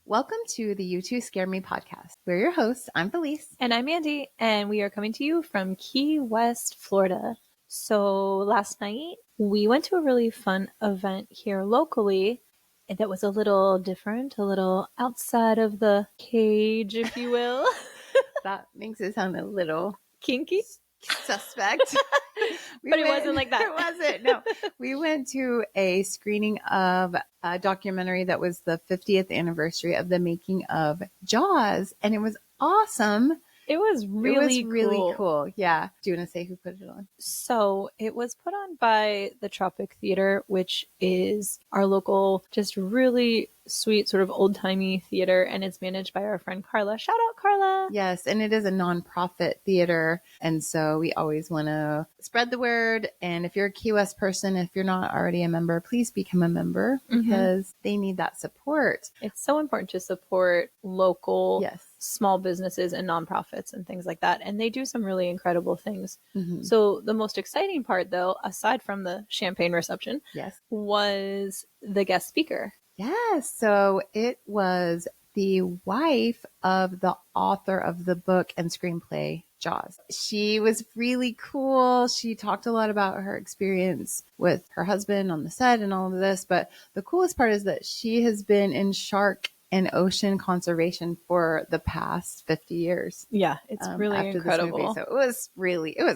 Welcome to the You Two Scare Me podcast. We're your hosts. I'm Felice. And I'm Mandy, and we are coming to you from Key West, Florida. So last night, we went to a really fun event here locally that was a little different, a little outside of the cage, if you will. That makes it sound a little kinky. Suspect. But it wasn't like that. It wasn't. No. We went to a screening of a documentary that was the 50th anniversary of the making of Jaws, and it was awesome. It was really cool. Yeah. Do you want to say who put it on? So it was put on by the Tropic Theater, which is our local, just really sweet, sort of old-timey theater, and it's managed by our friend Carla. Shout out, Carla! Yes, and it is a nonprofit theater, and so we always want to spread the word. And if you're a Key West person, if you're not already a member, please become a member because they need that support. It's so important to support local Yes. small businesses and nonprofits and things like that. And they do some really incredible things. So the most exciting part, though, aside from the champagne reception, was the guest speaker. Yes. So it was the wife of the author of the book and screenplay, Jaws. She was really cool. She talked a lot about her experience with her husband on the set and all of this. But the coolest part is that she has been in shark and ocean conservation for the past 50 years. Yeah, it's really incredible. So it was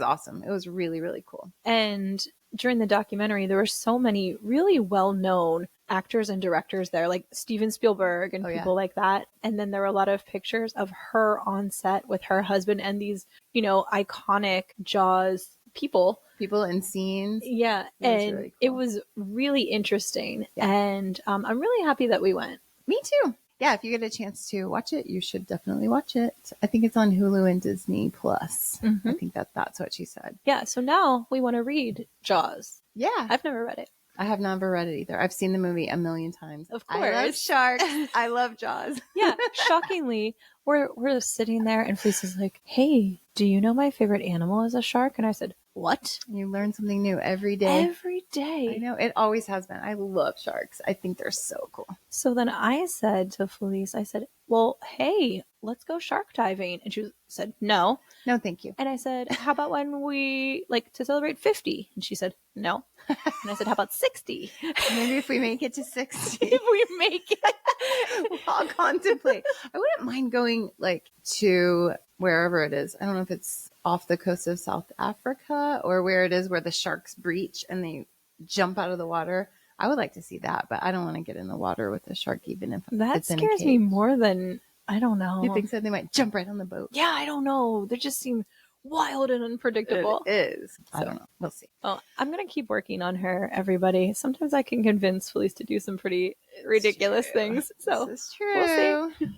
awesome. It was really, really cool. And during the documentary, there were so many really well-known actors and directors there, like Steven Spielberg and people like that. And then there were a lot of pictures of her on set with her husband and these, iconic Jaws people and scenes. Yeah. And really cool. It was really interesting. Yeah. And I'm really happy that we went. Me too. Yeah, if you get a chance to watch it, you should definitely watch it. I think it's on Hulu and Disney Plus. I think that's what she said. Yeah, so now we want to read Jaws. Yeah. I've never read it. I have never read it either. I've seen the movie a million times. Of course. I love sharks. I love Jaws. Yeah, shockingly, we're sitting there and Felice is like, hey, do you know my favorite animal is a shark? And I said, what? You learn something new every day. Every day. I know. It always has been. I love sharks. I think they're so cool. So then I said to Felice, I said, well, hey, let's go shark diving. And she said, no. No, thank you. And I said, how about when we, to celebrate 50? And she said, no. And I said, how about 60? Maybe if we make it to 60. If we make it. I'll contemplate. I wouldn't mind going, to wherever it is. I don't know if it's off the coast of South Africa or where it is where the sharks breach and they jump out of the water. I would like to see that, but I don't want to get in the water with a shark even if it's in a cage. That scares me more than, I don't know. You think so? They might jump right on the boat. Yeah, I don't know. They just seem wild and unpredictable. It is. So, I don't know. We'll see. Well, I'm going to keep working on her, everybody. Sometimes I can convince Felice to do some pretty ridiculous things. So this is true. We'll see.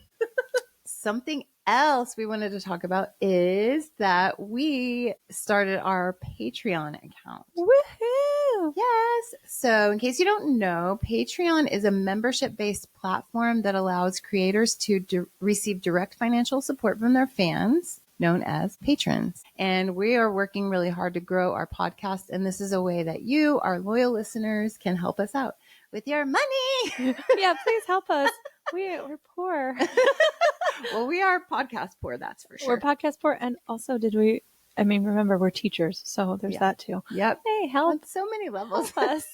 Something else we wanted to talk about is that we started our Patreon account. Woohoo! Yes. So in case you don't know, Patreon is a membership-based platform that allows creators to receive direct financial support from their fans, known as patrons. And we are working really hard to grow our podcast. And this is a way that you, our loyal listeners, can help us out with your money. Yeah, please help us. We're poor. Well, we are podcast poor, that's for sure. We're podcast poor. And also, remember, we're teachers. So there's that too. Yep. Hey, help. On so many levels. Help us.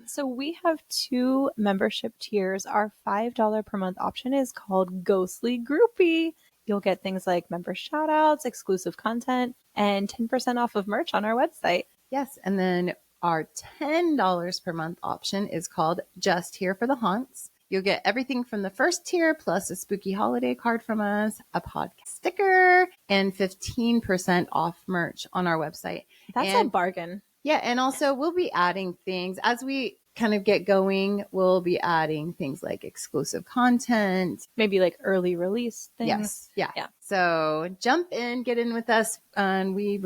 So we have 2 membership tiers. Our $5 per month option is called Ghostly Groupie. You'll get things like member shout outs, exclusive content, and 10% off of merch on our website. Yes. And then our $10 per month option is called Just Here for the Haunts. You'll get everything from the first tier plus a spooky holiday card from us, a podcast sticker, and 15% off merch on our website. That's a bargain. Yeah. And also we'll be adding things as we kind of get going. We'll be adding things like exclusive content, maybe like early release things. Yes. Yeah. So jump in, get in with us. And we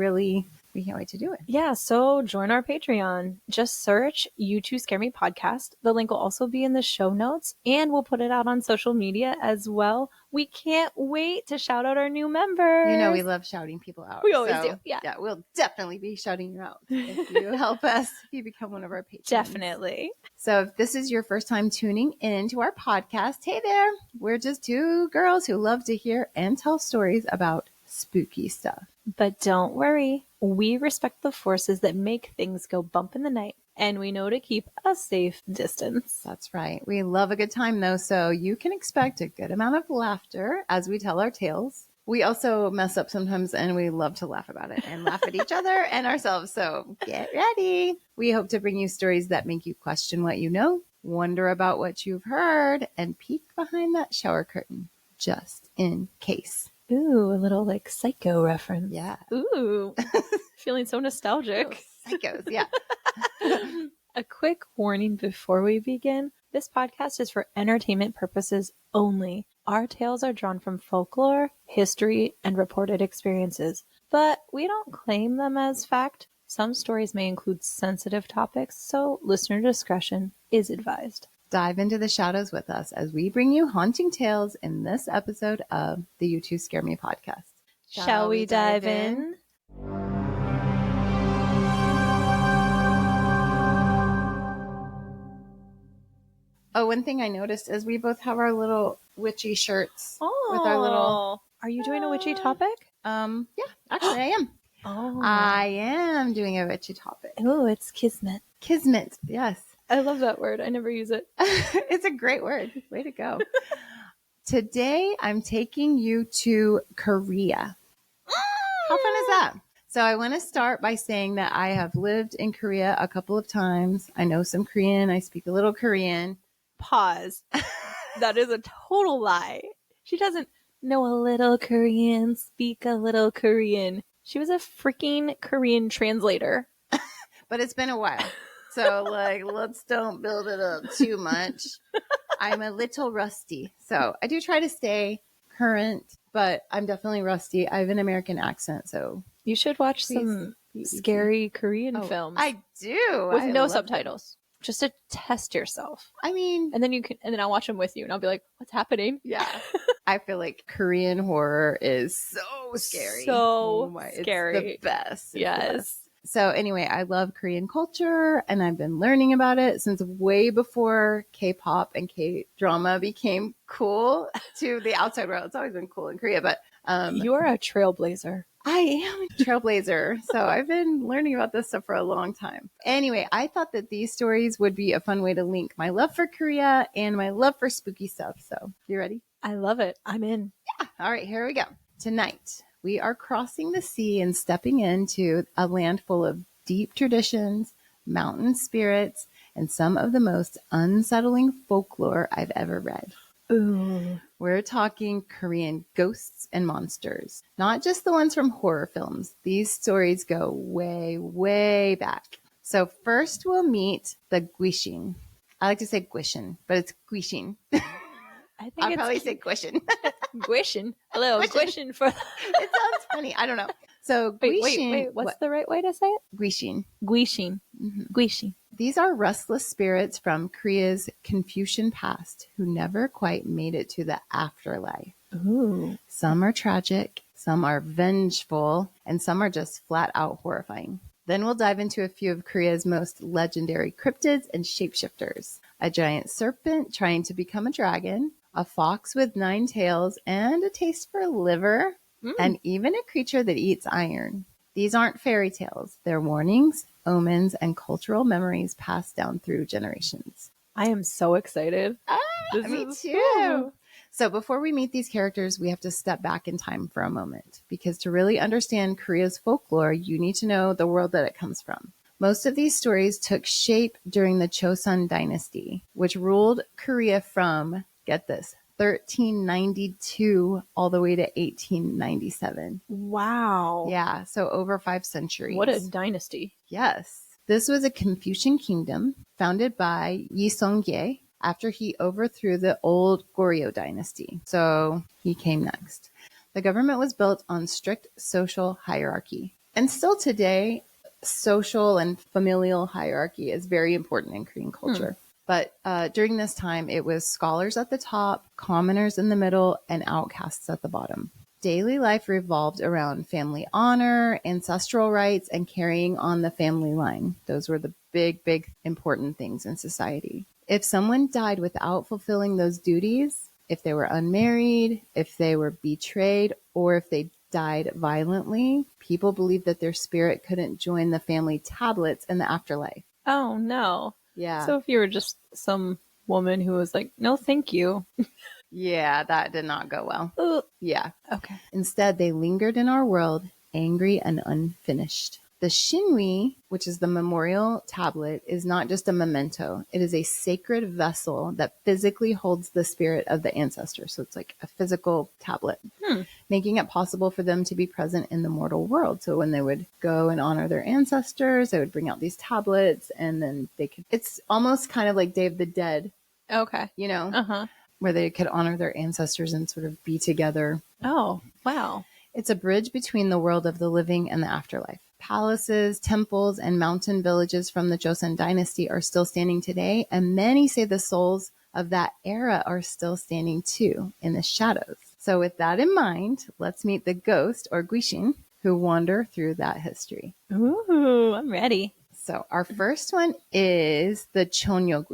We can't wait to do it. Yeah, so join our Patreon. Just search You Two Scare Me Podcast. The link will also be in the show notes, and we'll put it out on social media as well. We can't wait to shout out our new members. You know we love shouting people out. We always do. Yeah, we'll definitely be shouting you out if you help us, if you become one of our patrons. Definitely. So if this is your first time tuning in to our podcast, hey there. We're just two girls who love to hear and tell stories about spooky stuff. But don't worry, we respect the forces that make things go bump in the night, and we know to keep a safe distance. That's right. We love a good time, though, so you can expect a good amount of laughter as we tell our tales. We also mess up sometimes, and we love to laugh about it and laugh at each other and ourselves, so get ready. We hope to bring you stories that make you question what you know, wonder about what you've heard, and peek behind that shower curtain, just in case. Ooh, a little like Psycho reference. Yeah. Ooh, feeling so nostalgic. Psychos, yeah. A quick warning before we begin. This podcast is for entertainment purposes only. Our tales are drawn from folklore, history, and reported experiences, but we don't claim them as fact. Some stories may include sensitive topics, so listener discretion is advised. Dive into the shadows with us as we bring you haunting tales in this episode of the You Two Scare Me podcast. Shall we dive in? Oh, one thing I noticed is we both have our little witchy shirts with our little... Are you doing a witchy topic? Yeah, actually I am. Oh. I am doing a witchy topic. Oh, it's kismet. Kismet, yes. I love that word. I never use it. It's a great word. Way to go. Today, I'm taking you to Korea. How fun is that? So I want to start by saying that I have lived in Korea a couple of times. I know some Korean. I speak a little Korean. Pause. That is a total lie. She doesn't know a little Korean, speak a little Korean. She was a freaking Korean translator. But it's been a while. So, let's don't build it up too much. I'm a little rusty. So, I do try to stay current, but I'm definitely rusty. I have an American accent, so... You should watch some scary Korean films. I do. With no subtitles. Just to test yourself. I mean... And then I'll watch them with you, and I'll be like, what's happening? Yeah. I feel like Korean horror is so scary. Scary. It's the best. Yes. The best. So anyway, I love Korean culture, and I've been learning about it since way before K-pop and K-drama became cool to the outside world. It's always been cool in Korea, but you're a trailblazer. I am a trailblazer. So I've been learning about this stuff for a long time. Anyway, I thought that these stories would be a fun way to link my love for Korea and my love for spooky stuff. So you ready? I love it. I'm in. Yeah. All right, here we go. Tonight, we are crossing the sea and stepping into a land full of deep traditions, mountain spirits, and some of the most unsettling folklore I've ever read. Ooh. We're talking Korean ghosts and monsters, not just the ones from horror films. These stories go way, way back. So first we'll meet the gwishin. I like to say gwishin, but it's gwishin. I'll probably say gwishin. Gwishin. Hello, gwishin for... It sounds funny. I don't know. So gwishin. Wait. What's the right way to say it? Gwishin. Gwishin. Mm-hmm. Gwishin. These are restless spirits from Korea's Confucian past who never quite made it to the afterlife. Ooh. Some are tragic, some are vengeful, and some are just flat out horrifying. Then we'll dive into a few of Korea's most legendary cryptids and shapeshifters. A giant serpent trying to become a dragon, a fox with 9 tails and a taste for liver, and even a creature that eats iron. These aren't fairy tales. They're warnings, omens, and cultural memories passed down through generations. I am so excited. Me too. So before we meet these characters, we have to step back in time for a moment, because to really understand Korea's folklore, you need to know the world that it comes from. Most of these stories took shape during the Chosun dynasty, which ruled Korea from, get this, 1392 all the way to 1897. Wow. Yeah, so over 5 centuries. What a dynasty. Yes. This was a Confucian kingdom founded by Yi Song-gye after he overthrew the old Goryeo dynasty. So he came next. The government was built on strict social hierarchy. And still today, social and familial hierarchy is very important in Korean culture. But during this time, it was scholars at the top, commoners in the middle, and outcasts at the bottom. Daily life revolved around family honor, ancestral rites, and carrying on the family line. Those were the big, important things in society. If someone died without fulfilling those duties, if they were unmarried, if they were betrayed, or if they died violently, people believed that their spirit couldn't join the family tablets in the afterlife. Oh, no. Yeah. So if you were just some woman who was like, no, thank you. Yeah, that did not go well. Ugh. Yeah. Okay. Instead, they lingered in our world, angry and unfinished. The shinwi, which is the memorial tablet, is not just a memento. It is a sacred vessel that physically holds the spirit of the ancestor. So it's like a physical tablet, making it possible for them to be present in the mortal world. So when they would go and honor their ancestors, they would bring out these tablets, and then they could, it's almost kind of like Day of the Dead. Okay. You know, where they could honor their ancestors and sort of be together. Oh, wow. It's a bridge between the world of the living and the afterlife. Palaces, temples, and mountain villages from the Joseon dynasty are still standing today, and many say the souls of that era are still standing too in the shadows. So with that in mind, let's meet the ghost or gwishin who wander through that history. Ooh, I'm ready. So our first one is the cheonyeo,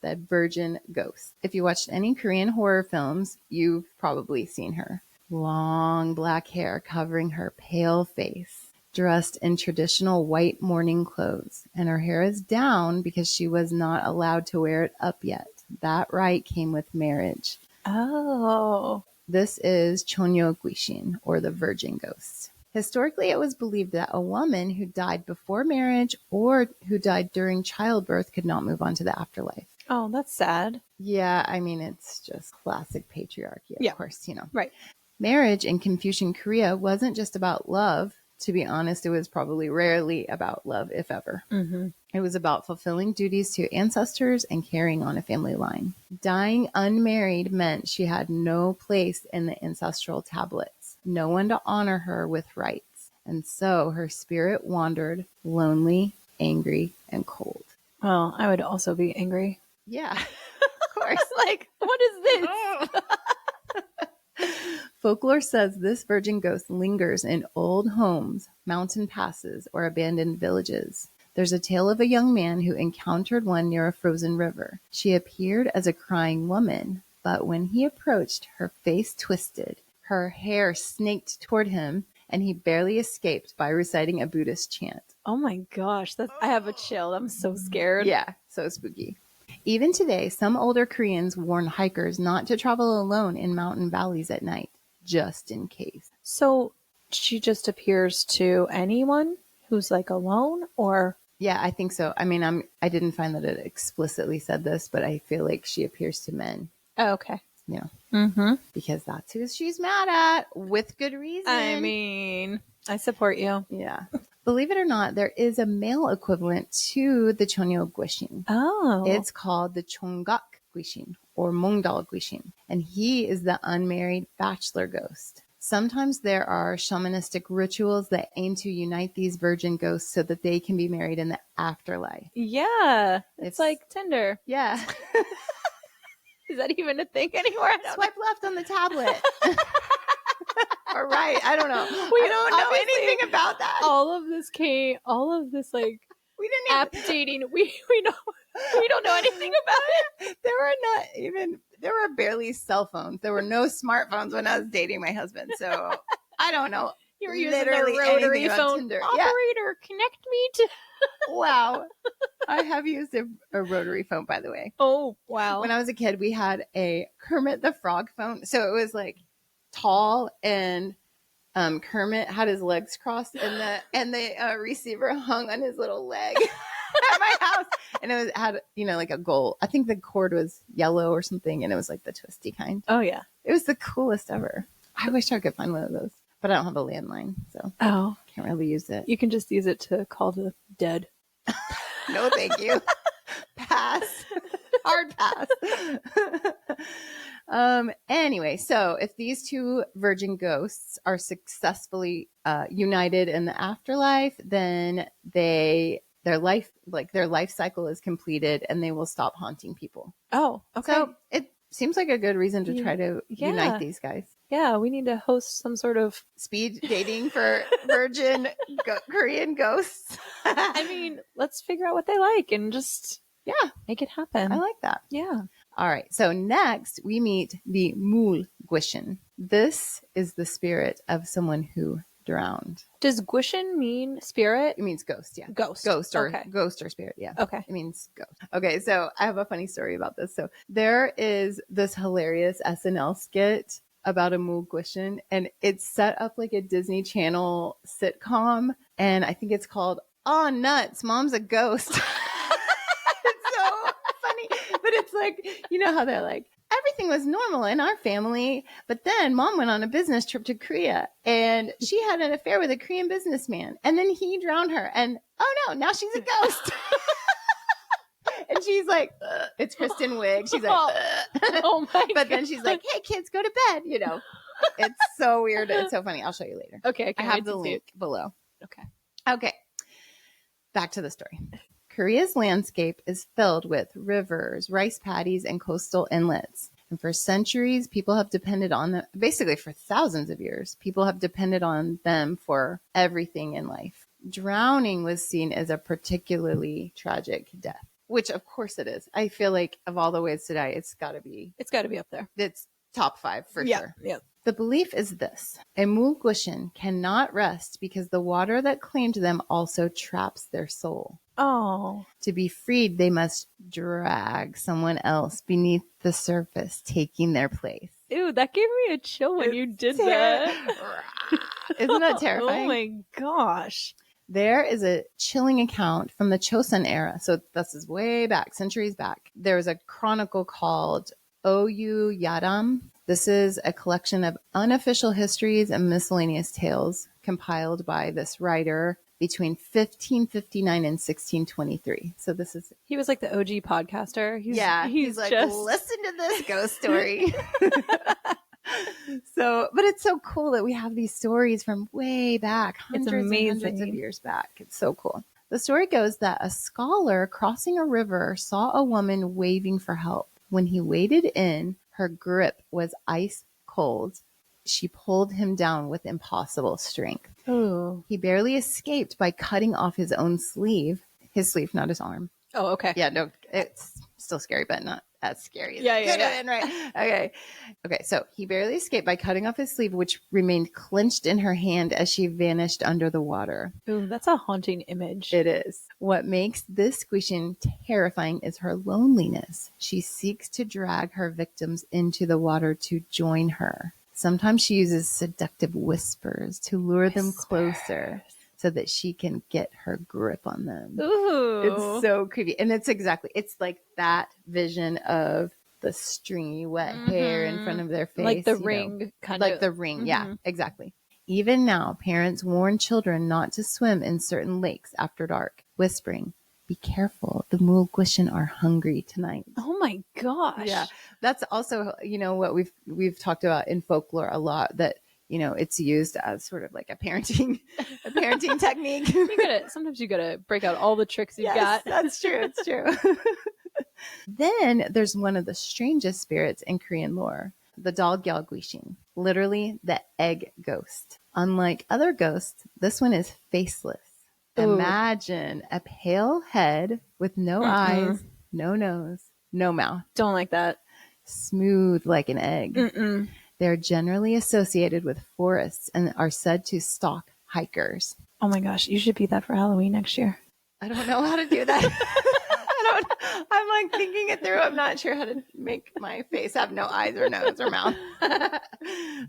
the virgin ghost. If you watched any Korean horror films, you've probably seen her. Long black hair covering her pale face, dressed in traditional white mourning clothes, and her hair is down because she was not allowed to wear it up yet. That right came with marriage. Oh. This is 처녀귀신, or the virgin ghost. Historically, it was believed that a woman who died before marriage or who died during childbirth could not move on to the afterlife. Oh, that's sad. Yeah, I mean, it's just classic patriarchy, of course, you know. Right. Marriage in Confucian Korea wasn't just about love. To be honest, it was probably rarely about love, if ever. It was about fulfilling duties to ancestors and carrying on a family line. Dying unmarried meant she had no place in the ancestral tablets, no one to honor her with rites. And so her spirit wandered lonely, angry, and cold. Well, I would also be angry. Yeah, of course. Like, what is this? Folklore says this virgin ghost lingers in old homes, mountain passes, or abandoned villages. There's a tale of a young man who encountered one near a frozen river. She appeared as a crying woman, but when he approached, her face twisted, her hair snaked toward him, and he barely escaped by reciting a Buddhist chant. Oh my gosh, I have a chill. I'm so scared. Yeah, so spooky. Even today, some older Koreans warn hikers not to travel alone in mountain valleys at night, just in case. So she just appears to anyone who's like alone, or? Yeah, I think so. I mean, I didn't find that it explicitly said this, but I feel like she appears to men. Oh, okay. Yeah. Because that's who she's mad at, with good reason. I mean, I support you. Yeah. Believe it or not, there is a male equivalent to the cheonyeo. Oh. It's called the cheongak-gwishin or dalgyal, and he is the unmarried bachelor ghost. Sometimes there are shamanistic rituals that aim to unite these virgin ghosts so that they can be married in the afterlife. Yeah. It's like Tinder. Yeah. Is that even a thing anymore? Swipe left on the tablet. Or right. I don't know. We I don't know anything about that. All of this like we didn't app dating. We don't know anything about it. There were barely cell phones. There were no smartphones when I was dating my husband. So I don't know. You were using the rotary phone. Tinder. Operator, connect me to. Wow. I have used a rotary phone, by the way. Oh, wow. When I was a kid, we had a Kermit the Frog phone. So it was like tall, and Kermit had his legs crossed, and the receiver hung on his little leg at my house. And it had, like a gold. I think the cord was yellow or something, and it was like the twisty kind. Oh, yeah. It was the coolest ever. I wish I could find one of those, but I don't have a landline, so can't really use it. You can just use it to call the dead. No, thank you. Pass. Hard pass. Anyway, so if these two virgin ghosts are successfully united in the afterlife, then their life cycle is completed and they will stop haunting people. Oh, okay. So it seems like a good reason to try to unite these guys. Yeah, we need to host some sort of speed dating for virgin Korean ghosts. I mean, let's figure out what they like and just make it happen. I like that. Yeah. All right. So next we meet the mul gwishin. This is the spirit of someone who drowned. Does gwishin mean spirit? It means ghost. Yeah. Ghost or spirit. Yeah. Okay. It means ghost. Okay. So I have a funny story about this. So there is this hilarious SNL skit about a mul gwishin, and it's set up like a Disney Channel sitcom, and I think it's called "Oh Nuts, Mom's a Ghost." It's so funny, but it's like, you know how they're like, everything was normal in our family, but then Mom went on a business trip to Korea, and she had an affair with a Korean businessman, and then he drowned her, and oh no, now she's a ghost. And she's like, it's Kristen Wiig. She's like, oh my but then she's like, hey, kids, go to bed. You know, it's so weird. It's so funny. I'll show you later. Okay. I have the link below. Okay. Back to the story. Korea's landscape is filled with rivers, rice paddies, and coastal inlets. And for centuries, people have depended on them. Basically, for thousands of years, people have depended on them for everything in life. Drowning was seen as a particularly tragic death. Which, of course, it is. I feel like of all the ways to die, it's got to be up there. It's top 5 for sure. Yeah. The belief is this: a mul gwishin cannot rest because the water that claimed them also traps their soul. Oh. To be freed, they must drag someone else beneath the surface, taking their place. Ew, that gave me a chill when you did that. Isn't that terrifying? Oh my gosh. There is a chilling account from the Chosun era. So this is way back, centuries back. There's a chronicle called Oyu Yadam. This is a collection of unofficial histories and miscellaneous tales compiled by this writer between 1559 and 1623. So this is... He was like the OG podcaster. He's like, listen to this ghost story. So, but it's so cool that we have these stories from way back, hundreds of years back. It's so cool. The story goes that a scholar crossing a river saw a woman waving for help. When he waded in, her grip was ice cold. She pulled him down with impossible strength. Ooh. He barely escaped by cutting off his own sleeve. His sleeve, not his arm. Oh, okay. Yeah, no, it's still scary, but not as scary as yeah. Right. Okay, so he barely escaped by cutting off his sleeve, which remained clenched in her hand as she vanished under the water. Ooh, that's a haunting image. It is. What makes this gwishin terrifying is her loneliness. She seeks to drag her victims into the water to join her. Sometimes she uses seductive whispers to lure them closer so that she can get her grip on them. Ooh. It's so creepy. And it's like that vision of the stringy wet hair in front of their face. Like the ring, kind of. Like the ring, yeah, exactly. Even now, parents warn children not to swim in certain lakes after dark, whispering, be careful, the mul gwishin are hungry tonight. Oh my gosh. Yeah. That's also, what we've talked about in folklore a lot, that it's used as sort of like a parenting technique. Sometimes you gotta break out all the tricks you've got. That's true. It's true. Then there's one of the strangest spirits in Korean lore, the dalgyal, literally the egg ghost. Unlike other ghosts, this one is faceless. Ooh. Imagine a pale head with no eyes, no nose, no mouth. Don't like that. Smooth like an egg. Mm-mm. They're generally associated with forests and are said to stalk hikers. Oh my gosh, you should be that for Halloween next year. I don't know how to do that. I'm like thinking it through. I'm not sure how to make my face have no eyes or nose or mouth.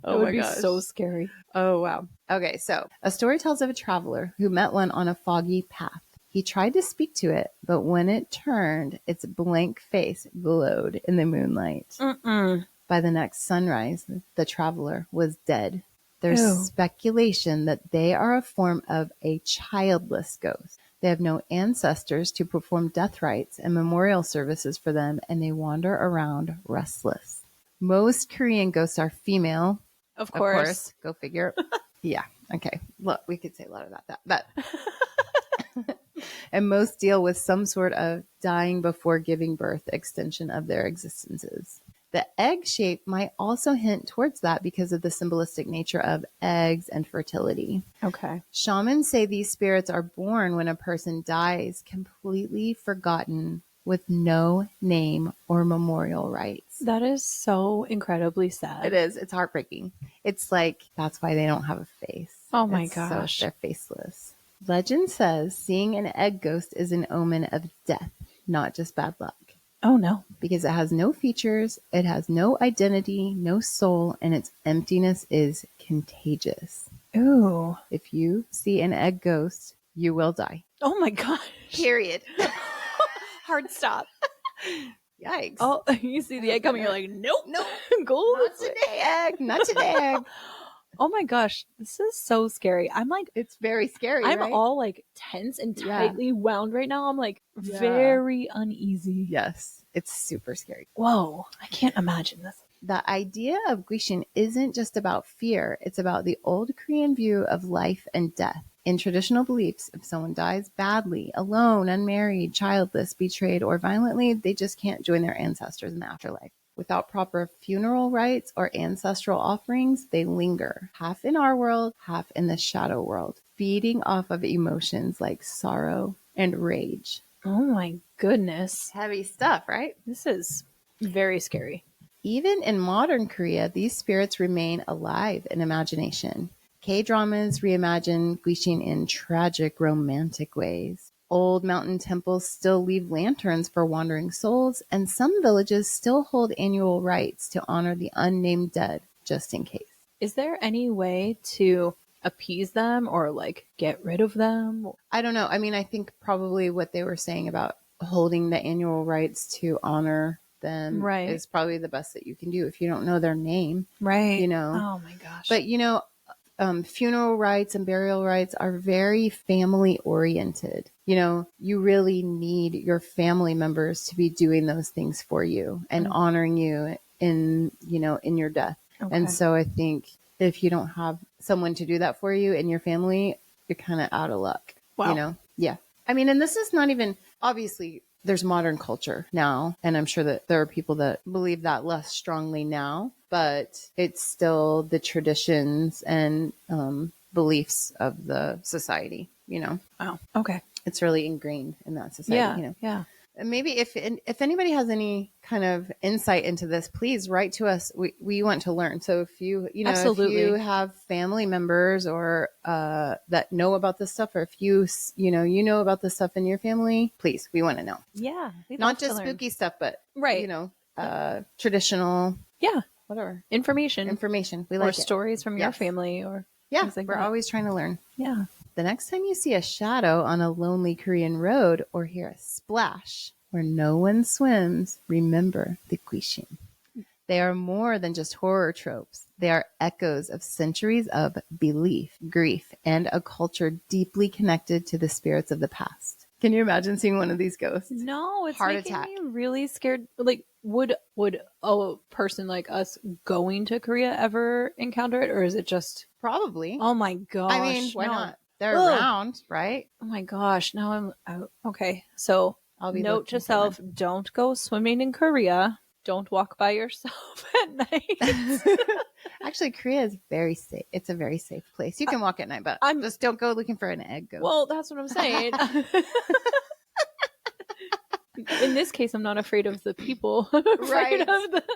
Oh my gosh. So scary. Oh, wow. Okay, so a story tells of a traveler who met one on a foggy path. He tried to speak to it, but when it turned, its blank face glowed in the moonlight. Mm-mm. By the next sunrise, the traveler was dead. There's speculation that they are a form of a childless ghost. They have no ancestors to perform death rites and memorial services for them, and they wander around restless. Most Korean ghosts are female. Of course. Go figure. Yeah. Okay. Look, we could say a lot about that. But and most deal with some sort of dying before giving birth extension of their existences. The egg shape might also hint towards that because of the symbolistic nature of eggs and fertility. Okay. Shamans say these spirits are born when a person dies, completely forgotten, with no name or memorial rites. That is so incredibly sad. It is. It's heartbreaking. It's like, that's why they don't have a face. Oh my gosh. So they're faceless. Legend says seeing an egg ghost is an omen of death, not just bad luck. Oh no. Because it has no features, it has no identity, no soul, and its emptiness is contagious. Ooh. If you see an egg ghost, you will die. Oh my gosh. Period. Hard stop. Yikes. Oh, you see the egg coming, you're like, nope. Nope. Go. Not today, egg. Not today, egg. Oh my gosh. This is so scary. I'm like, it's very scary. I'm right? all like tense and tightly wound right now. I'm like very uneasy. Yes. It's super scary. Whoa. I can't imagine this. The idea of gwishin isn't just about fear. It's about the old Korean view of life and death. In traditional beliefs, if someone dies badly, alone, unmarried, childless, betrayed, or violently, they just can't join their ancestors in the afterlife. Without proper funeral rites or ancestral offerings, they linger, half in our world, half in the shadow world, feeding off of emotions like sorrow and rage. Oh my goodness. Heavy stuff, right? This is very scary. Even in modern Korea, these spirits remain alive in imagination. K-dramas reimagine gwishin in tragic, romantic ways. Old mountain temples still leave lanterns for wandering souls, and some villages still hold annual rites to honor the unnamed dead, just in case. Is there any way to appease them or like get rid of them? I don't know. I mean, I think probably what they were saying about holding the annual rites to honor them is probably the best that you can do if you don't know their name. Right. You know? Oh my gosh. But, you know, funeral rites and burial rites are very family oriented. You know, you really need your family members to be doing those things for you and honoring you in, you know, in your death. Okay. And so I think if you don't have someone to do that for you in your family, you're kind of out of luck. Wow. You know? Yeah. I mean, and this is not even, obviously there's modern culture now, and I'm sure that there are people that believe that less strongly now, but it's still the traditions and beliefs of the society, you know? Wow. Okay. It's really ingrained in that society, you know? Yeah. And maybe if anybody has any kind of insight into this, please write to us. We want to learn. So if you know, Absolutely. if you have family members or that know about this stuff, or if you know about this stuff in your family, please, we want to know. Yeah. Not just spooky stuff, but you know, traditional. Yeah. Whatever. Information. We like or stories from your family or things like we're that. always trying to learn. Yeah. The next time you see a shadow on a lonely Korean road or hear a splash where no one swims, remember the gwishin. They are more than just horror tropes. They are echoes of centuries of belief, grief, and a culture deeply connected to the spirits of the past. Can you imagine seeing one of these ghosts? No, it's Heart making attack. me really scared. Like, would a person like us going to Korea ever encounter it, or is it just probably? Oh my gosh! I mean, why not? They're around, right? Oh my gosh! Now I'm okay. So I'll be note to self: don't go swimming in Korea. Don't walk by yourself at night. Actually, Korea is very safe. It's a very safe place. You can walk at night, but just don't go looking for an egg ghost. Well, that's what I'm saying. In this case, I'm not afraid of the people. Right.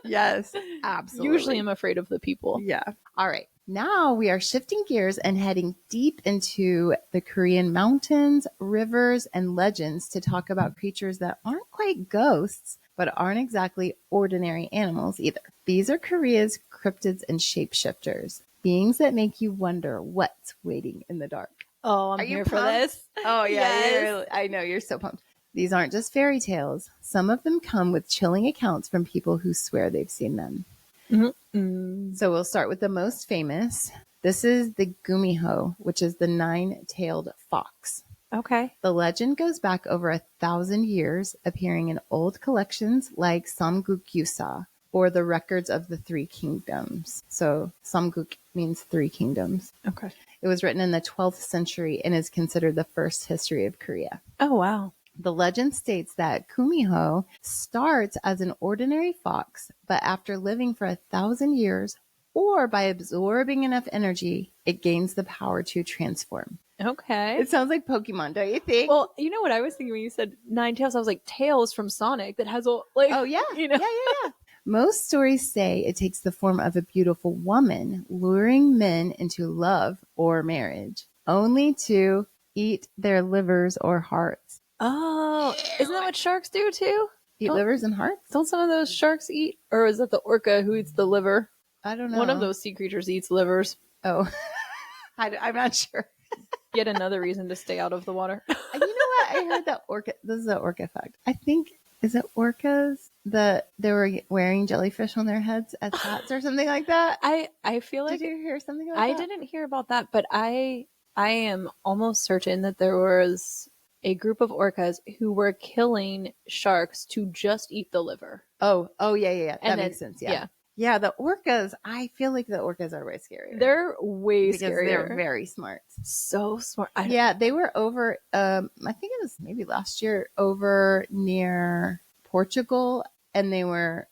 Yes, absolutely. Usually I'm afraid of the people. Yeah. All right. Now we are shifting gears and heading deep into the Korean mountains, rivers, and legends to talk about creatures that aren't quite ghosts, but aren't exactly ordinary animals either. These are Korea's cryptids and shapeshifters, beings that make you wonder what's waiting in the dark. Oh, I'm here for this. Oh, yeah. Yes. I know. You're so pumped. These aren't just fairy tales. Some of them come with chilling accounts from people who swear they've seen them. Mm-hmm. So we'll start with the most famous. This is the gumiho, which is the 9-tailed fox. Okay. The legend goes back over 1,000 years, appearing in old collections like Samguk or the records of the Three Kingdoms. So Samguk means three kingdoms. Okay. It was written in the 12th century and is considered the first history of Korea. Oh, wow. The legend states that Kumiho starts as an ordinary fox, but after living for 1,000 years or by absorbing enough energy, it gains the power to transform. Okay. It sounds like Pokemon, don't you think? Well, you know what I was thinking when you said nine tails? I was like, Tails from Sonic that has a, like, oh, yeah. You know? Yeah. Most stories say it takes the form of a beautiful woman, luring men into love or marriage, only to eat their livers or hearts. Oh, isn't that what sharks do too? Eat livers and hearts? Don't some of those sharks eat? Or is that the orca who eats the liver? I don't know. One of those sea creatures eats livers. Oh, I'm not sure. Yet another reason to stay out of the water. You know what? I heard that orca, this is an orca fact. I think, is it orcas that they were wearing jellyfish on their heads as hats or something like that? I feel like... Did you hear something about that? I that? didn't hear about that, but I am almost certain that there was a group of orcas who were killing sharks to just eat the liver. Oh, yeah. That makes sense. Yeah, the orcas, I feel like the orcas are way scarier. They're way because scarier. They're very smart. So smart. Yeah, they were over, I think it was maybe last year, over near Portugal, and they were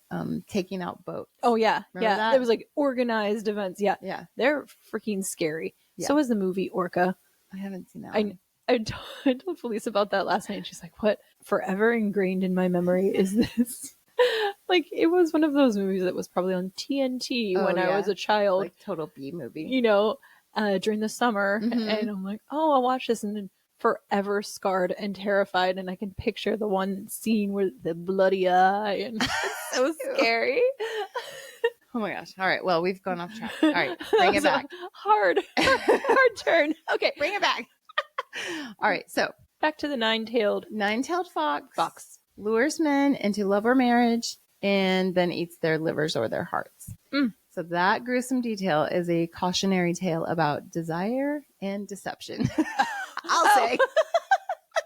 taking out boats. Oh, yeah. Remember that? There was like organized events. Yeah. They're freaking scary. Yeah. So is the movie Orca. I haven't seen that one. I told Felice about that last night. She's like, what forever ingrained in my memory is this? Like, it was one of those movies that was probably on TNT when I was a child. Like total B movie. You know, during the summer. Mm-hmm. And I'm like, oh, I'll watch this. And then forever scarred and terrified. And I can picture the one scene with the bloody eye. And it's so scary. Oh my gosh. All right. Well, we've gone off track. All right. Bring it back. Hard turn. Okay. Bring it back. All right. So back to the nine-tailed fox. Lures men into love or marriage and then eats their livers or their hearts. So that gruesome detail is a cautionary tale about desire and deception. I'll say.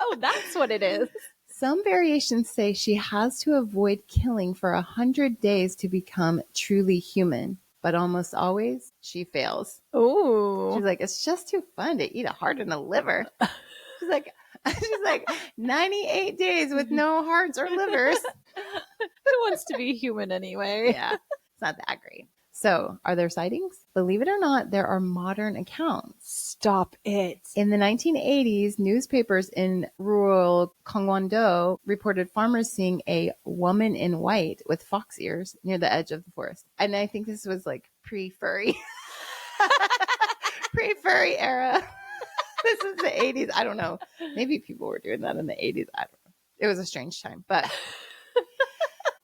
Oh, that's what it is. Some variations say she has to avoid killing for 100 days to become truly human, but almost always she fails. Oh. She's like, it's just too fun to eat a heart and a liver. She's like 98 days with no hearts or livers. Who wants to be human anyway? Yeah, it's not that great. So, are there sightings? Believe it or not, there are modern accounts. Stop it. In the 1980s, newspapers in rural Gangwon-do reported farmers seeing a woman in white with fox ears near the edge of the forest. And I think this was like pre-furry. Pre-furry era. This is the 80s. I don't know. Maybe people were doing that in the 80s. I don't know. It was a strange time. But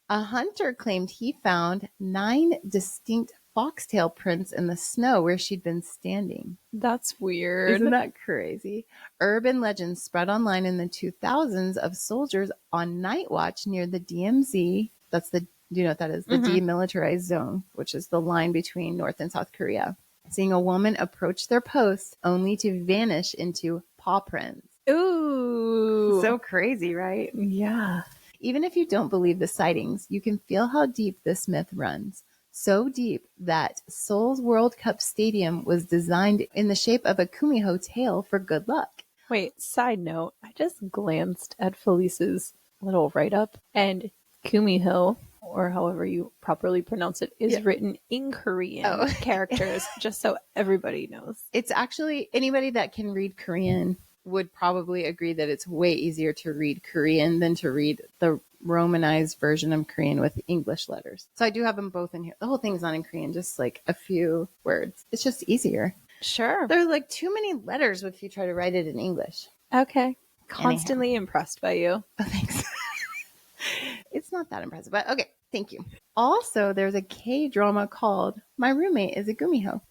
a hunter claimed he found 9 distinct foxtail prints in the snow where she'd been standing. That's weird. Isn't that crazy? Urban legends spread online in the 2000s of soldiers on night watch near the DMZ. That's the, do you know what that is? The demilitarized zone, which is the line between North and South Korea. Seeing a woman approach their post only to vanish into paw prints. Ooh. So crazy, right? Yeah. Even if you don't believe the sightings, you can feel how deep this myth runs. So deep that Seoul's World Cup Stadium was designed in the shape of a kumiho tail for good luck. Wait, side note, I just glanced at Felice's little write-up, and kumiho, or however you properly pronounce it, is written in Korean characters, just so everybody knows. It's actually, anybody that can read Korean would probably agree that it's way easier to read Korean than to read the Romanized version of Korean with English letters. So I do have them both in here. The whole thing's not in Korean, just like a few words. It's just easier. Sure. There's like too many letters if you try to write it in English. Okay. Constantly impressed by you. Oh, thanks. It's not that impressive, but okay. Thank you. Also, there's a K-drama called My Roommate is a Gumiho.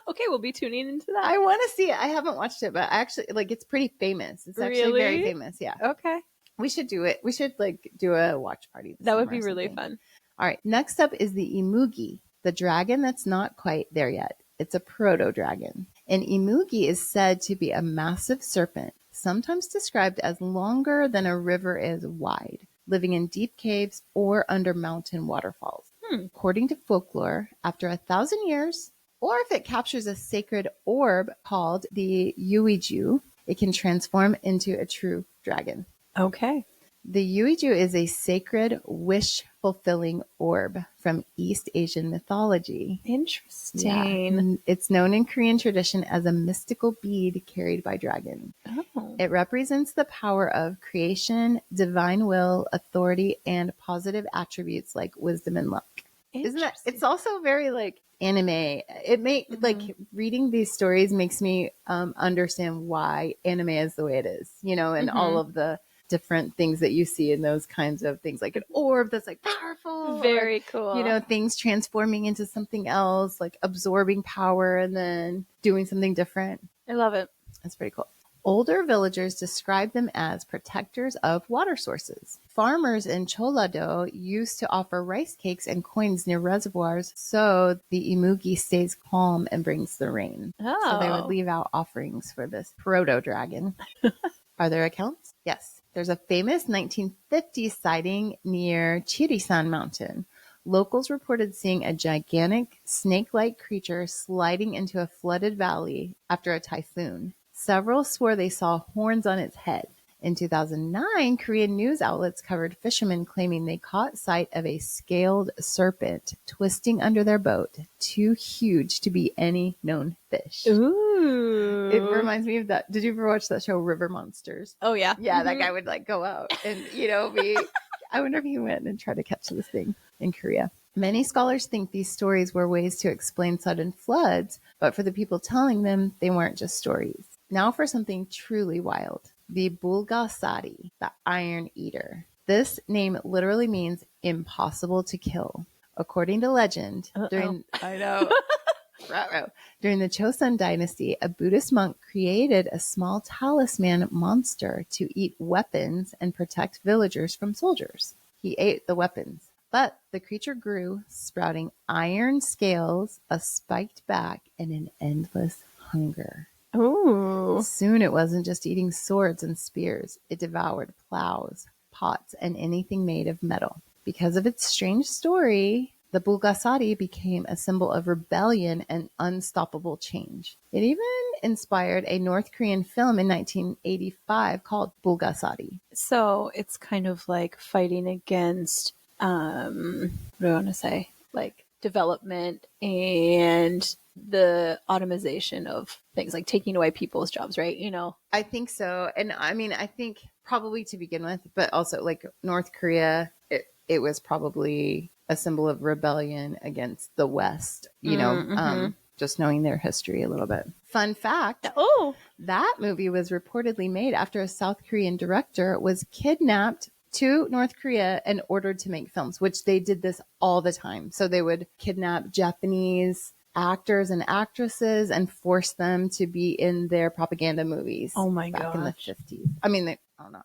Okay, we'll be tuning into that. I want to see it. I haven't watched it, but actually, like, it's pretty famous. It's actually very famous. Yeah. Okay. We should do it. We should like do a watch party. That would be really fun. All right. Next up is the Imugi, the dragon that's not quite there yet. It's a proto-dragon. An imugi is said to be a massive serpent, sometimes described as longer than a river is wide, living in deep caves or under mountain waterfalls. According to folklore, after 1,000 years, or if it captures a sacred orb called the yuiju, it can transform into a true dragon. Okay. The yuiju is a sacred, wish-fulfilling orb from East Asian mythology. Interesting. Yeah. It's known in Korean tradition as a mystical bead carried by dragons. Oh. It represents the power of creation, divine will, authority, and positive attributes like wisdom and luck. Isn't that? It's also very like anime. It like reading these stories makes me understand why anime is the way it is, and all of the different things that you see in those kinds of things, like an orb that's like powerful, very cool, things transforming into something else, like absorbing power and then doing something different. I love it. That's pretty cool. Older villagers describe them as protectors of water sources. Farmers in Cholado used to offer rice cakes and coins near reservoirs so the imugi stays calm and brings the rain. Oh. So they would leave out offerings for this proto-dragon. Are there accounts? Yes. There's a famous 1950s sighting near Chirisan Mountain. Locals reported seeing a gigantic snake-like creature sliding into a flooded valley after a typhoon. Several swore they saw horns on its head. In 2009, Korean news outlets covered fishermen claiming they caught sight of a scaled serpent twisting under their boat, too huge to be any known fish. Ooh. It reminds me of that. Did you ever watch that show, River Monsters? Oh, yeah. Yeah, that guy would like go out and, be... I wonder if he went and tried to catch this thing in Korea. Many scholars think these stories were ways to explain sudden floods, but for the people telling them, they weren't just stories. Now for something truly wild. The bulgasari, the iron eater. This name literally means impossible to kill. According to legend, during the Chosun dynasty, a Buddhist monk created a small talisman monster to eat weapons and protect villagers from soldiers. He ate the weapons, but the creature grew, sprouting iron scales, a spiked back, and an endless hunger. Ooh. Soon it wasn't just eating swords and spears. It devoured plows, pots, and anything made of metal. Because of its strange story, the bulgasari became a symbol of rebellion and unstoppable change. It even inspired a North Korean film in 1985 called Bulgasari. So it's kind of like fighting against, what do I want to say? Like development and the automation of things, like taking away people's jobs, right? I think so. And I mean, I think probably to begin with, but also like North Korea, it was probably a symbol of rebellion against the West, just knowing their history a little bit. Fun fact. Oh, that movie was reportedly made after a South Korean director was kidnapped to North Korea and ordered to make films, which they did this all the time. So they would kidnap Japanese actors and actresses and force them to be in their propaganda movies. Oh my gosh. Back in the 50s. I mean,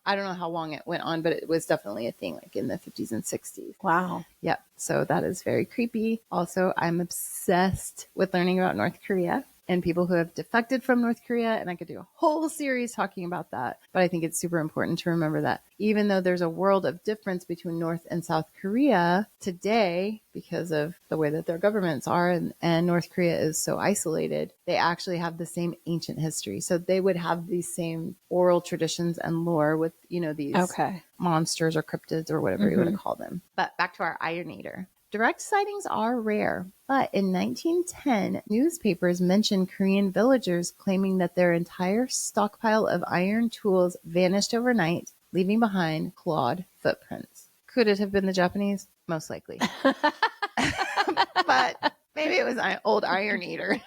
I don't know how long it went on, but it was definitely a thing like in the 50s and 60s. Wow. Yep. So that is very creepy. Also, I'm obsessed with learning about North Korea and people who have defected from North Korea. And I could do a whole series talking about that. But I think it's super important to remember that even though there's a world of difference between North and South Korea today, because of the way that their governments are and North Korea is so isolated, they actually have the same ancient history. So they would have these same oral traditions and lore with, these monsters or cryptids or whatever you want to call them. But back to our iron eater. Direct sightings are rare, but in 1910, newspapers mentioned Korean villagers claiming that their entire stockpile of iron tools vanished overnight, leaving behind clawed footprints. Could it have been the Japanese? Most likely. But maybe it was an old iron eater.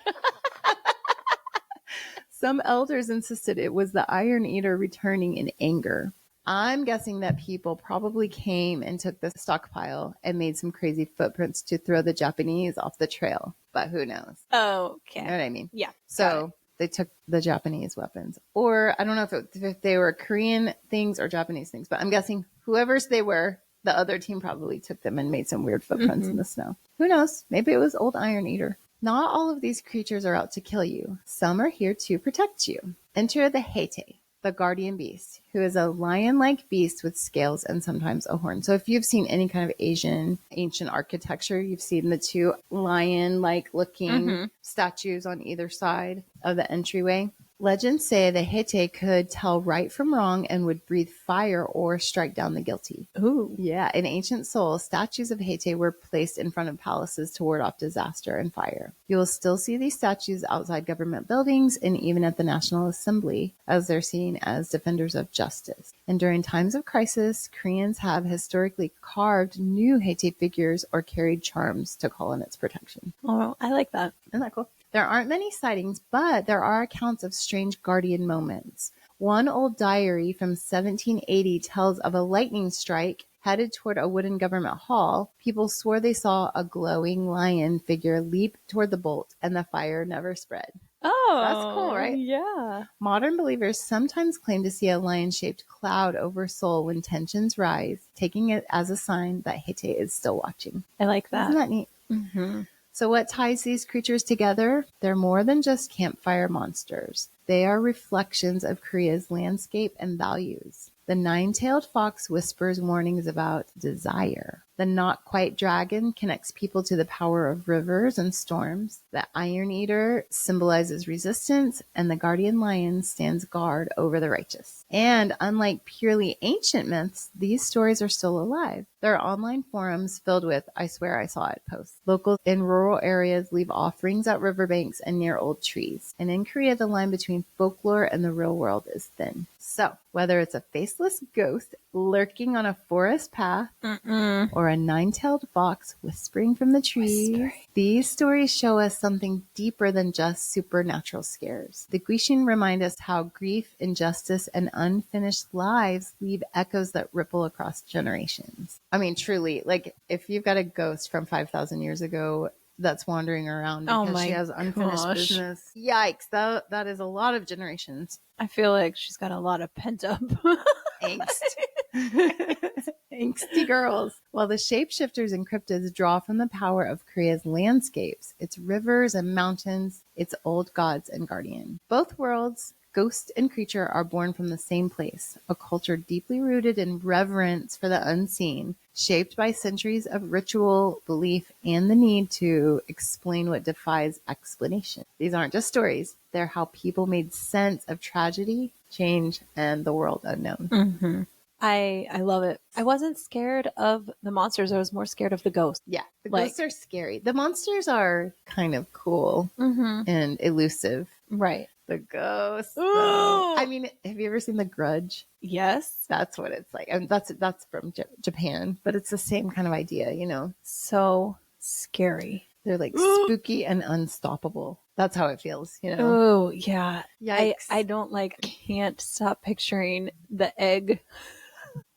Some elders insisted it was the iron eater returning in anger. I'm guessing that people probably came and took the stockpile and made some crazy footprints to throw the Japanese off the trail. But who knows? Okay. You know what I mean? Yeah. So they took the Japanese weapons. Or I don't know if they were Korean things or Japanese things, but I'm guessing whoever's they were, the other team probably took them and made some weird footprints in the snow. Who knows? Maybe it was old iron eater. Not all of these creatures are out to kill you. Some are here to protect you. Enter the Hete, the guardian beast, who is a lion-like beast with scales and sometimes a horn. So if you've seen any kind of Asian ancient architecture, you've seen the two lion-like looking statues on either side of the entryway. Legends say the Hete could tell right from wrong and would breathe fire or strike down the guilty. Ooh. Yeah, in ancient Seoul, statues of Hete were placed in front of palaces to ward off disaster and fire. You will still see these statues outside government buildings and even at the National Assembly, as they're seen as defenders of justice. And during times of crisis, Koreans have historically carved new Hete figures or carried charms to call in its protection. Oh, I like that. Isn't that cool? There aren't many sightings, but there are accounts of strange guardian moments. One old diary from 1780 tells of a lightning strike headed toward a wooden government hall. People swore they saw a glowing lion figure leap toward the bolt, and the fire never spread. Oh, that's cool, right? Yeah. Modern believers sometimes claim to see a lion-shaped cloud over Seoul when tensions rise, taking it as a sign that Hete is still watching. I like that. Isn't that neat? Mm-hmm. So what ties these creatures together? They're more than just campfire monsters. They are reflections of Korea's landscape and values. The nine-tailed fox whispers warnings about desire. The not-quite dragon connects people to the power of rivers and storms. The iron eater symbolizes resistance, and the guardian lion stands guard over the righteous. And unlike purely ancient myths, these stories are still alive. There are online forums filled with "I swear I saw it" posts. Locals in rural areas leave offerings at riverbanks and near old trees. And in Korea, the line between folklore and the real world is thin. So, whether it's a faceless ghost lurking on a forest path or a nine-tailed fox whispering from the trees, these stories show us something deeper than just supernatural scares. The gwishin remind us how grief, injustice, and unfinished lives leave echoes that ripple across generations. I mean, truly, like, if you've got a ghost from 5,000 years ago that's wandering around because she has unfinished business. Yikes, that is a lot of generations. I feel like she's got a lot of pent up angst. Angsty girls. While the shapeshifters and cryptids draw from the power of Korea's landscapes, its rivers and mountains, its old gods and guardian. Both worlds, ghost and creature, are born from the same place, a culture deeply rooted in reverence for the unseen, shaped by centuries of ritual, belief, and the need to explain what defies explanation. These aren't just stories. They're how people made sense of tragedy, change, and the world unknown. Mm-hmm. I love it. I wasn't scared of the monsters. I was more scared of the ghosts. Yeah, the ghosts are scary. The monsters are kind of cool and elusive. Right. The ghosts. I mean, have you ever seen The Grudge? Yes. That's what it's like. I mean, that's from Japan, but it's the same kind of idea, you know? So scary. They're like spooky and unstoppable. That's how it feels, you know? Oh, yeah. Yikes. I can't stop picturing the egg.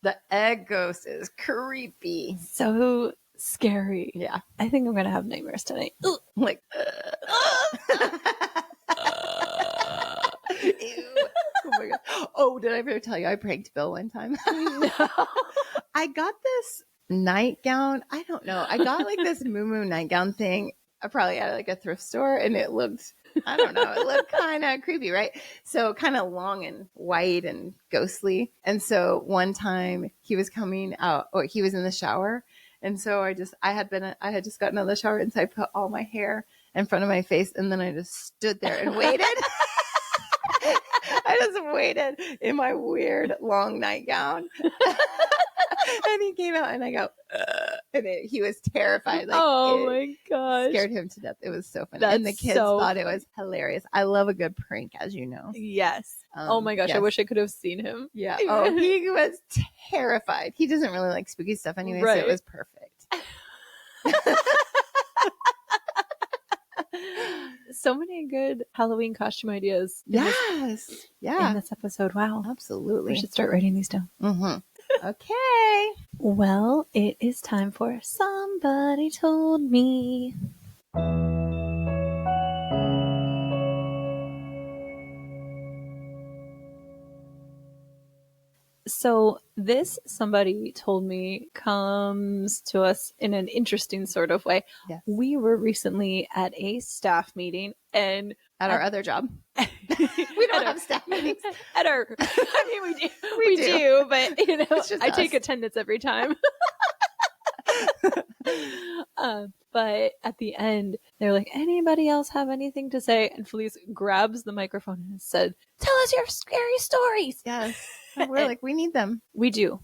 The egg ghost is creepy. So scary. Yeah. I think I'm going to have nightmares tonight. Like, ew. Oh my God. Oh, did I ever tell you I pranked Bill one time? No. I got this nightgown. I don't know. I got like this moo nightgown thing. I probably at like a thrift store, and it looked, I don't know, it looked kind of creepy, right? So kind of long and white and ghostly. And so one time he was coming out, or he was in the shower. And so I had just gotten out of the shower, and so I put all my hair in front of my face, and then I just stood there and waited. I just waited in my weird long nightgown. And he came out, and I go, and he was terrified. Like, oh my gosh. Scared him to death. It was so funny. And the kids thought it was hilarious. I love a good prank, as you know. Yes. Oh my gosh. Yes. I wish I could have seen him. Yeah. Oh, he was terrified. He doesn't really like spooky stuff anyway, so it was perfect. So many good Halloween costume ideas. Yes. In this episode. Wow. Absolutely. We should start writing these down. Mm-hmm. Okay. Well, it is time for Somebody Told Me. So this, somebody told me, comes to us in an interesting sort of way. Yes. We were recently at a staff meeting and at our other job. We don't have staff meetings. At our, I mean, we do, but you know, I take attendance every time. But at the end, they're like, anybody else have anything to say? And Felice grabs the microphone and said, tell us your scary stories. Yes. And we're like, we need them. We do.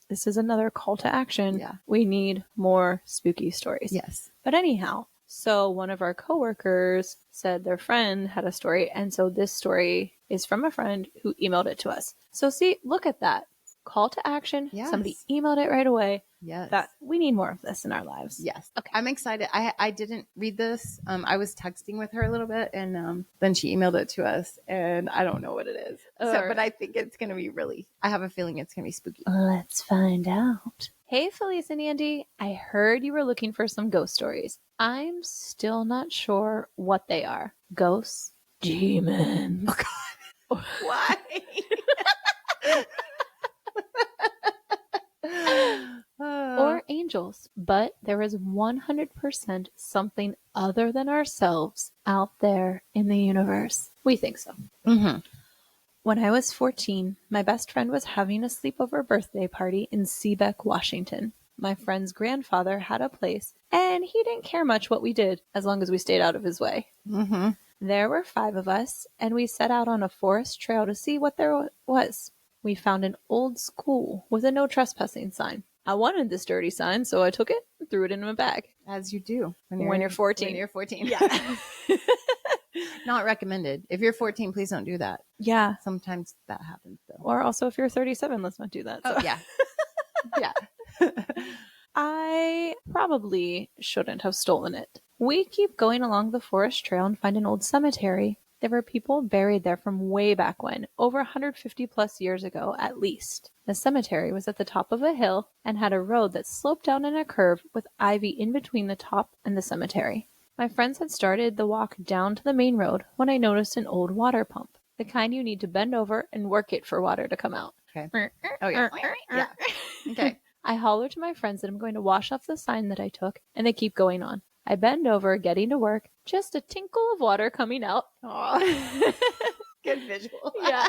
This is another call to action. Yeah. We need more spooky stories. Yes. But anyhow, so one of our coworkers said their friend had a story. And so this story is from a friend who emailed it to us. So see, look at that. Call to action. Yes. Somebody emailed it right away. Yes. That we need more of this in our lives. Yes. Okay. I'm excited. I didn't read this. I was texting with her a little bit and then she emailed it to us and I don't know what it is. But I think it's going to be I have a feeling it's going to be spooky. Let's find out. Hey, Felice and Andy. I heard you were looking for some ghost stories. I'm still not sure what they are. Ghosts? Demons. Oh, God. Why? Or angels, but there is 100% something other than ourselves out there in the universe. We think so. Mm-hmm. When I was 14, my best friend was having a sleepover birthday party in Seabeck, Washington. My friend's grandfather had a place, and he didn't care much what we did as long as we stayed out of his way. Mm-hmm. There were 5 of us, and we set out on a forest trail to see what there was. We found an old school with a no trespassing sign. I wanted this dirty sign, so I took it and threw it in my bag. As you do. When you're 14. When you're 14. Yeah. Not recommended. If you're 14, please don't do that. Yeah. Sometimes that happens, though. Or also, if you're 37, let's not do that. So. Oh, yeah. Yeah. I probably shouldn't have stolen it. We keep going along the forest trail and find an old cemetery. There were people buried there from way back when, over 150 plus years ago at least. The cemetery was at the top of a hill and had a road that sloped down in a curve with ivy in between the top and the cemetery. My friends had started the walk down to the main road when I noticed an old water pump, the kind you need to bend over and work it for water to come out. Okay. Oh, yeah. Yeah. Okay. I holler to my friends that I'm going to wash off the sign that I took, and they keep going on. I bend over, getting to work, just a tinkle of water coming out. Aww. Good visual. Yeah.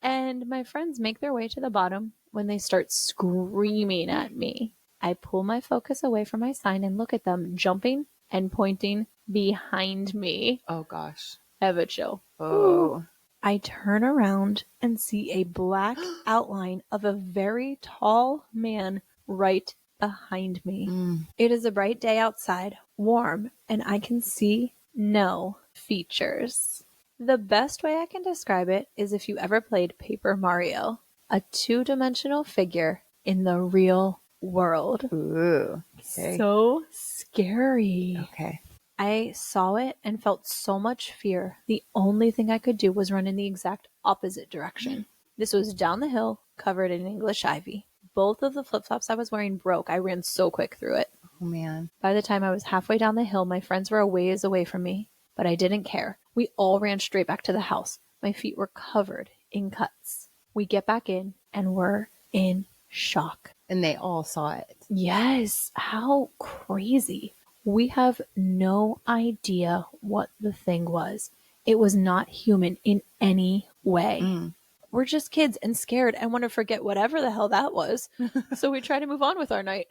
And my friends make their way to the bottom when they start screaming at me. I pull my focus away from my sign and look at them jumping and pointing behind me. Oh, gosh. I have a chill. Oh. Ooh. I turn around and see a black outline of a very tall man right behind me. It is a bright day outside, warm, and I can see no features. The best way I can describe it is if you ever played Paper Mario, a 2-dimensional figure in the real world. Ooh. Okay. So scary. Okay. I saw it and felt so much fear. The only thing I could do was run in the exact opposite direction. This was down the hill, covered in English ivy. Both of the flip-flops I was wearing broke. I ran so quick through it. Oh, man. By the time I was halfway down the hill, my friends were a ways away from me, but I didn't care. We all ran straight back to the house. My feet were covered in cuts. We get back in, and we're in shock. And they all saw it. Yes. How crazy. We have no idea what the thing was. It was not human in any way. We're just kids and scared and want to forget whatever the hell that was. So we try to move on with our night.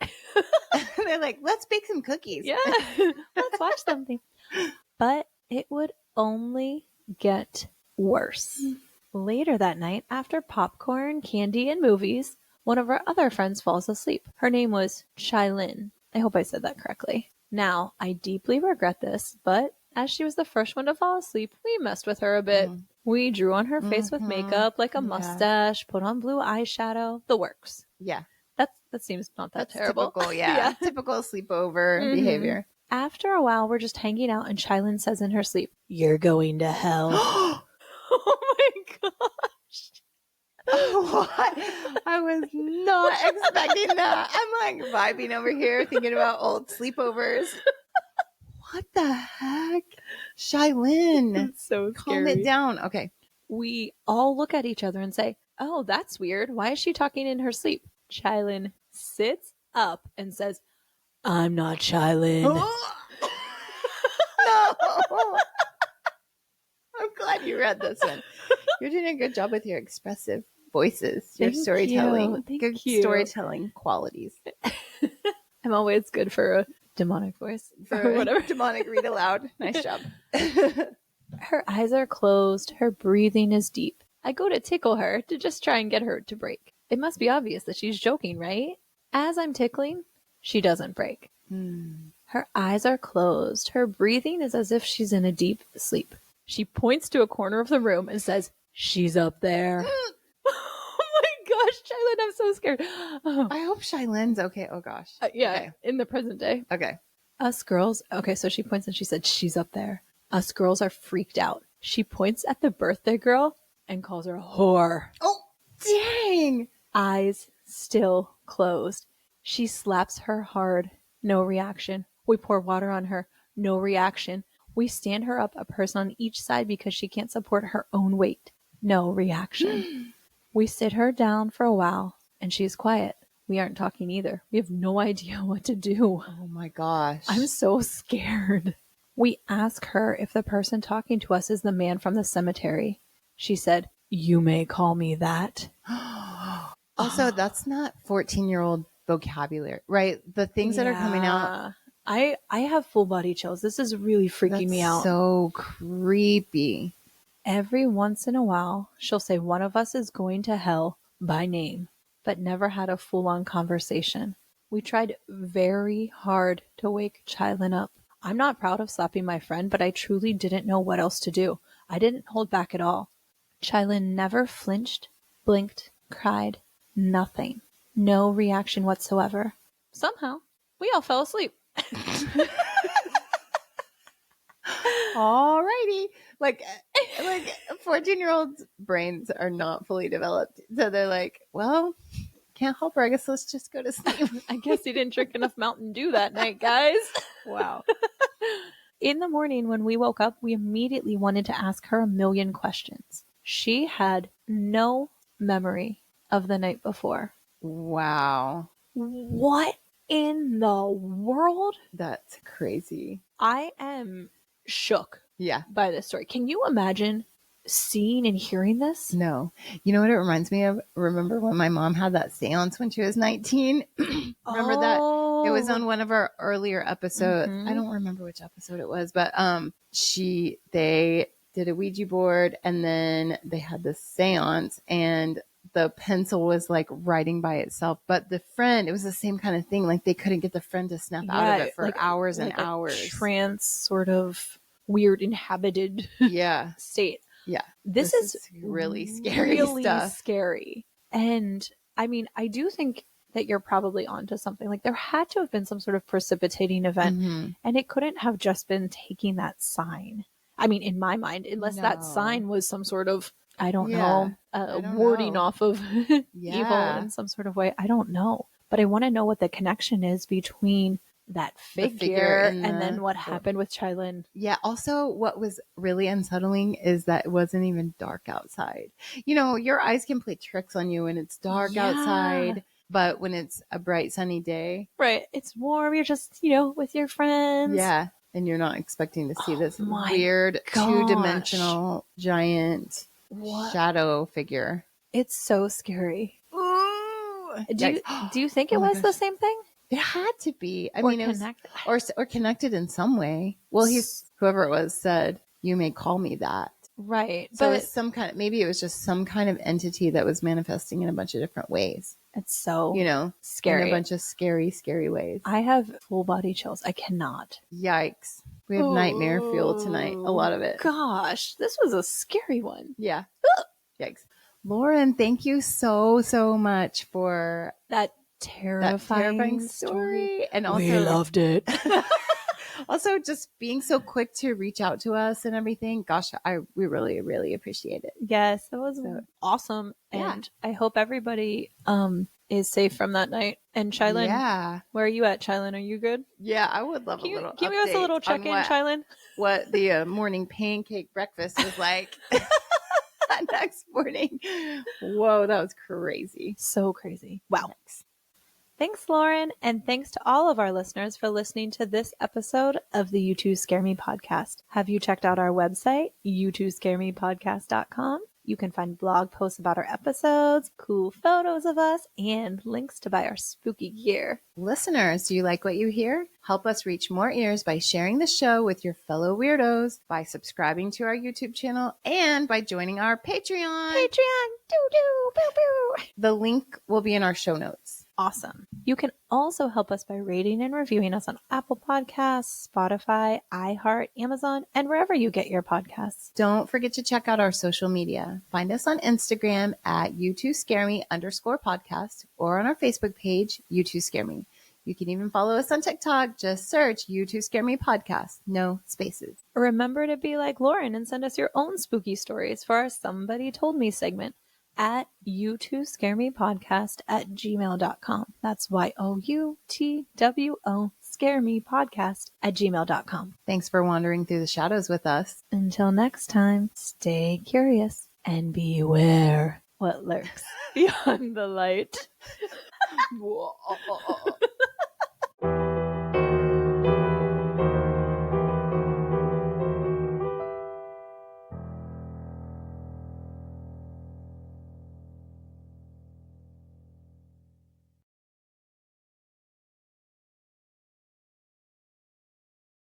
They're like, let's bake some cookies. Yeah, let's watch something. But it would only get worse. Later that night, after popcorn, candy, and movies, one of our other friends falls asleep. Her name was Shailin. I hope I said that correctly. Now, I deeply regret this, but as she was the first one to fall asleep, we messed with her a bit. We drew on her face with makeup, like a mustache, put on blue eyeshadow, the works. Yeah. That seems not that terrible. Typical, yeah. Typical sleepover behavior. After a while, we're just hanging out, and Shailin says in her sleep, "You're going to hell." Oh my gosh. What? I was not expecting that. I'm like vibing over here thinking about old sleepovers. What the heck? Shailin. It's so scary. Calm it down. Okay. We all look at each other and say, Oh, that's weird. Why is she talking in her sleep? Chylin sits up and says, I'm not Chylin. No. I'm glad you read this one. You're doing a good job with your expressive voices, your storytelling, good storytelling qualities. I'm always good for a demonic voice or whatever. Demonic read aloud. Nice job. Her eyes are closed. Her breathing is deep. I go to tickle her to just try and get her to break. It must be obvious that she's joking, right? As I'm tickling, she doesn't break. Her eyes are closed. Her breathing is as if she's in a deep sleep. She points to a corner of the room and says, she's up there. Oh my gosh, Chylin, I'm so scared. I hope Shylin's okay. Oh gosh. Yeah, okay. In the present day. Okay. Us girls, okay, so she points and she said, she's up there. Us girls are freaked out. She points at the birthday girl and calls her a whore. Oh, dang. Eyes still closed. She slaps her hard. No reaction. We pour water on her. No reaction. We stand her up, a person on each side, because she can't support her own weight. No reaction. We sit her down for a while, and she's quiet. We aren't talking either. We have no idea what to do. Oh my gosh. I'm so scared. We ask her if the person talking to us is the man from the cemetery. She said, you may call me that. Also, that's not 14-year-old vocabulary, right? The things that are coming out. I have full body chills. This is really freaking me out. So creepy. Every once in a while, she'll say one of us is going to hell by name, but never had a full-on conversation. We tried very hard to wake Chylin up. I'm not proud of slapping my friend, but I truly didn't know what else to do. I didn't hold back at all. Chylin never flinched, blinked, cried, nothing. No reaction whatsoever. Somehow, we all fell asleep. Alrighty. Like 14-year-olds' brains are not fully developed. So they're like, well, can't help her. I guess let's just go to sleep. I guess he didn't drink enough Mountain Dew that night, guys. Wow. In the morning when we woke up, we immediately wanted to ask her a million questions. She had no memory of the night before. Wow. What in the world? That's crazy. I am shook by this story. Can you imagine seeing and hearing this? No. You know what it reminds me of? Remember when my mom had that seance when she was 19? Remember that? It was on one of our earlier episodes. Mm-hmm. I don't remember which episode it was, but they did a Ouija board and then they had this seance and the pencil was like writing by itself, but the friend, it was the same kind of thing. Like they couldn't get the friend to snap out of it for hours and hours. Trance sort of weird inhabited state. Yeah. This is really scary stuff. Scary. And I mean, I do think that you're probably onto something. Like there had to have been some sort of precipitating event and it couldn't have just been taking that sign. I mean, in my mind, unless that sign was some sort of, I don't know, warding off of evil in some sort of way. I don't know. But I want to know what the connection is between that figure and then what happened with Chylin. Yeah. Also, what was really unsettling is that it wasn't even dark outside. You know, your eyes can play tricks on you when it's dark outside, but when it's a bright sunny day. Right. It's warm. You're just, with your friends. Yeah. And you're not expecting to see this weird two-dimensional giant shadow figure. It's so scary. Ooh. Do you think it was the same thing? It had to be. I mean, it was, or connected in some way. Well, whoever it was said, "You may call me that." Right. So it's maybe it was just some kind of entity that was manifesting in a bunch of different ways. It's so scary. In a bunch of scary, scary ways. I have full body chills. I cannot. Yikes. We have nightmare fuel tonight. A lot of it. Gosh, this was a scary one. Yeah. Yikes. Lauren, thank you so, so much for that terrifying story. And also, we loved it. Also, just being so quick to reach out to us and everything. Gosh, we really, really appreciate it. Yes, that was awesome. And I hope everybody is safe from that night. And Chylin, where are you at, Chylin? Are you good? Yeah, I would love a little Give us a little check-in, Chylin. What the morning pancake breakfast was like. Next morning. Whoa, that was crazy. So crazy. Wow. Thanks, Lauren. And thanks to all of our listeners for listening to this episode of the You Two Scare Me podcast. Have you checked out our website, you2scaremepodcast.com? You can find blog posts about our episodes, cool photos of us, and links to buy our spooky gear. Listeners, do you like what you hear? Help us reach more ears by sharing the show with your fellow weirdos, by subscribing to our YouTube channel, and by joining our Patreon. Patreon! Doo-doo! Boo-boo! The link will be in our show notes. Awesome. You can also help us by rating and reviewing us on Apple Podcasts, Spotify, iHeart, Amazon, and wherever you get your podcasts. Don't forget to check out our social media. Find us on Instagram at you2scareme_podcast or on our Facebook page, You2Scare Me. You can even follow us on TikTok. Just search You2Scare Me Podcast. No spaces. Remember to be like Lauren and send us your own spooky stories for our Somebody Told Me segment at you2scaremepodcast@gmail.com. That's YOUTWO scaremepodcast@gmail.com. Thanks for wandering through the shadows with us. Until next time, stay curious and beware what lurks beyond the light. Whoa.